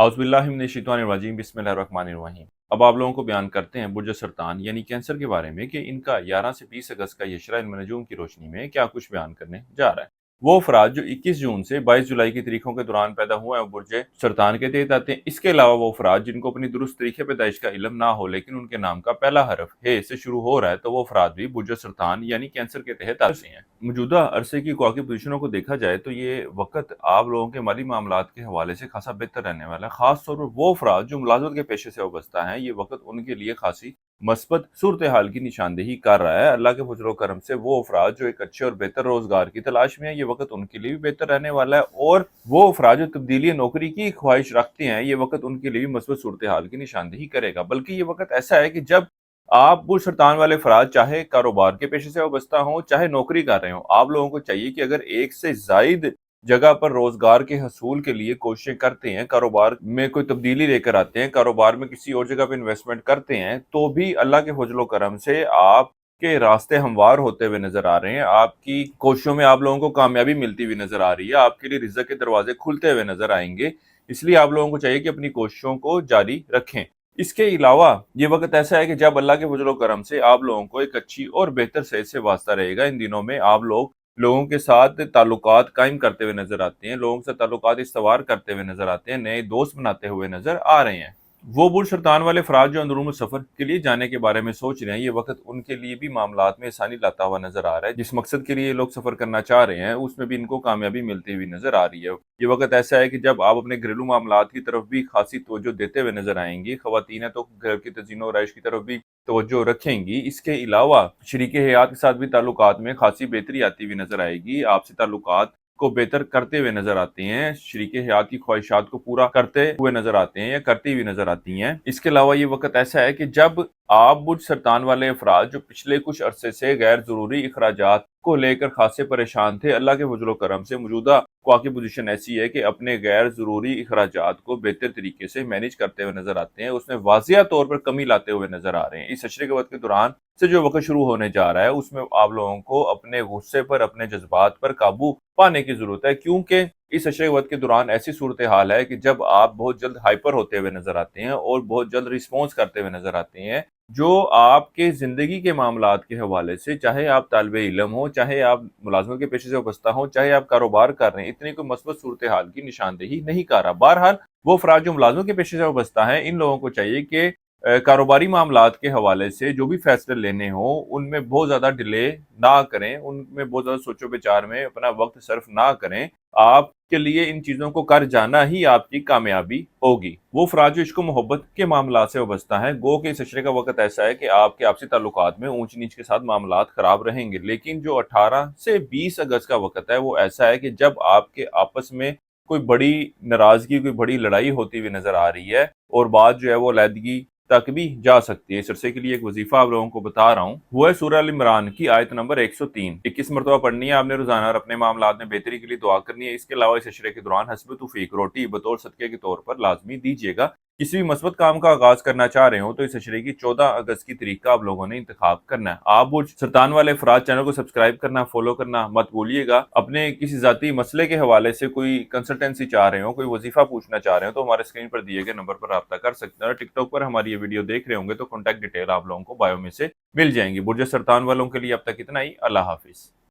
औज़ुबिल्लाहि बिस्मिल्लाहिर्रहमानिर्रहीम। अब आप लोगों को बयान करते हैं बुर्ज सरतान यानी कैंसर के बारे में कि इनका 11 से 20 अगस्त का यशरा इल्म नजूम की रोशनी में क्या कुछ बयान करने जा रहा है। वो अफराद जो 21 जून से 22 जुलाई की तारीखों के दौरान पैदा हुए हैं बुर्ज सरतान के तहत आते हैं। इसके अलावा वो अफराद जिनको अपनी दुरुस्त तरीके पैदाइश का इल्म ना हो लेकिन उनके नाम का पहला हरफ हे से शुरू हो रहा है तो वो अफराद भी बुर्ज सरतान यानी कैंसर के तहत आते हैं। मौजूदा अरसे की कवाकी पोजीशनों को देखा जाए तो ये वक्त आप लोगों के माली मामलात के हवाले से खासा बेहतर रहने वाला है। खास तौर पर वो अफराद जो मुलाजमत के पेशे से वाबस्ता हैं, ये वक्त उनके लिए खासी मस्बत सूरत हाल की निशानदेही कर रहा है। अल्लाह के फजल व करम से वो अफराद जो एक अच्छे और बेहतर रोजगार की तलाश में है, ये वक्त उनके लिए भी बेहतर रहने वाला है। और वो अफराद जो तब्दीली नौकरी की ख्वाहिश रखते हैं, ये वक्त उनके लिए भी मस्बत सूरत हाल की निशानदेही करेगा। बल्कि ये वक्त ऐसा है कि जब आप बुर्ज सरतान वाले अफराद चाहे कारोबार के पेशे से वाबस्ता हों, चाहे नौकरी कर रहे हों, आप लोगों को चाहिए कि अगर एक से जायद जगह पर रोजगार के हसूल के लिए कोशिशें करते हैं, कारोबार में कोई तब्दीली लेकर आते हैं, कारोबार में किसी और जगह पे इन्वेस्टमेंट करते हैं, तो भी अल्लाह के फजल करम से आपके रास्ते हमवार होते हुए नजर आ रहे हैं। आपकी कोशिशों में आप लोगों को कामयाबी मिलती हुई नजर आ रही है। आपके लिए रिज़्क़ के दरवाजे खुलते हुए नजर आएंगे। इसलिए आप लोगों को चाहिए कि अपनी कोशिशों को जारी रखें। इसके अलावा ये वक्त ऐसा है कि जब अल्लाह के फजल करम से आप लोगों को एक अच्छी और बेहतर सेहत से वास्ता रहेगा। इन दिनों में आप लोगों के साथ ताल्लुकात कायम करते हुए नजर आते हैं, लोगों के साथ ताल्लुकात इस्तवार करते हुए नजर आते हैं, नए दोस्त बनाते हुए नजर आ रहे हैं। वो बुर्ज सरतान वाले अफराद जो अंदरूनी सफर के लिए जाने के बारे में सोच रहे हैं, ये वक्त उनके लिए भी मामलात में आसानी लाता हुआ नजर आ रहा है। जिस मकसद के लिए ये लोग सफर करना चाह रहे हैं, उसमें भी इनको कामयाबी मिलती हुई नजर आ रही है। ये वक्त ऐसा है कि जब आप अपने घरेलू मामलात की तरफ भी खासी तवज्जो देते हुए नजर आएंगी। खवातीन है तो घर की तज़ीनो और रइश की तरफ भी तवज्जो रखेंगी। इसके अलावा शरीके हयात के साथ भी ताल्लुकात में खासी बेहतरी आती हुई नजर आएगी। आपसी ताल्लुकात को बेहतर करते हुए नजर आते हैं, शरीके हयात की ख्वाहिशात को पूरा करते हुए नजर आते हैं या करती हुई नजर आती हैं। इसके अलावा ये वक्त ऐसा है कि जब आप बुर्ज सरतान वाले अफराद जो पिछले कुछ अरसे से गैर जरूरी अखराजात को लेकर खासे परेशान थे, अल्लाह के फजल करम से मौजूदा की पोजीशन ऐसी है कि अपने गैर जरूरी अखराजात को बेहतर तरीके से मैनेज करते हुए नजर आते हैं, उसमें वाजिया तौर पर कमी लाते हुए नजर आ रहे हैं। इस अशरे के वक्त के दौरान से जो वक्त शुरू होने जा रहा है, उसमें आप लोगों को अपने गुस्से पर, अपने जज्बात पर काबू पाने की जरूरत है। क्योंकि इस अशरे वक्त के दौरान ऐसी सूरत हाल है कि जब आप बहुत जल्द हाइपर होते हुए नजर आते हैं और बहुत जल्द रिस्पॉन्स करते हुए नजर आते हैं, जो आपके जिंदगी के मामलात के हवाले से, चाहे आप तालिबे इल्म हो, चाहे आप मुलाजमत के पेशे से वाबस्ता हो, चाहे आप कारोबार कर रहे हैं, इतनी कोई मस्बत सूरत हाल की निशानदेही नहीं कर रहा। बहरहाल वो अफराद जो मुलाजमत के पेशे से वाबस्ता है, इन लोगों को चाहिए कि कारोबारी मामलात के हवाले से जो भी फैसले लेने हों, उनमें बहुत ज़्यादा डिले ना करें, उनमें बहुत ज़्यादा सोचो विचार में अपना वक्त सर्फ ना करें। आपके लिए इन चीज़ों को कर जाना ही आपकी कामयाबी होगी। वो अफराद जो इश्क व मोहब्बत के मामलात से वाबस्ता हैं, गो के इस अशरे का वक्त ऐसा है कि आपके आपसी ताल्लुकात में ऊंच नीच के साथ मामलात खराब रहेंगे। लेकिन जो 18 से 20 अगस्त का वक्त है, वो ऐसा है कि जब आपके आपस में कोई बड़ी नाराजगी, कोई बड़ी लड़ाई होती हुई नजर आ रही है और बात जो है वो अलहदगी तक भी जा सकती है। इस अरसे के लिए एक वजीफा आप लोगों को बता रहा हूँ, वो है सूरह अल इमरान की आयत नंबर 103। 21 मरतबा पढ़नी है आपने रोजाना और अपने मामलात में बेहतरी के लिए दुआ करनी है। इसके अलावा इस अशरे के दौरान हस्ब तौफीक रोटी बतौर सदके के तौर पर लाजमी दीजिएगा। किसी भी मस्बत काम का आगाज करना चाह रहे हो तो इस अशरे की 14 अगस्त की तारीख का आप लोगों ने इंतखाब करना है। आप बुर्ज सरतान वाले अफराद चैनल को सब्सक्राइब करना, फॉलो करना मत भूलिएगा। अपने किसी जाती मसले के हवाले से कोई कंसल्टेंसी चाह रहे हो, कोई वजीफा पूछना चाह रहे हो, तो हमारे स्क्रीन पर दिए गए नंबर पर रब्ता कर सकते हैं। और टिकटॉक पर हमारी ये वीडियो देख रहे होंगे तो कॉन्टैक्ट डिटेल आप लोगों को बायो में से मिल जाएंगी। बुर्ज सरतान वालों के लिए अब तक इतना ही। अल्लाह हाफिज।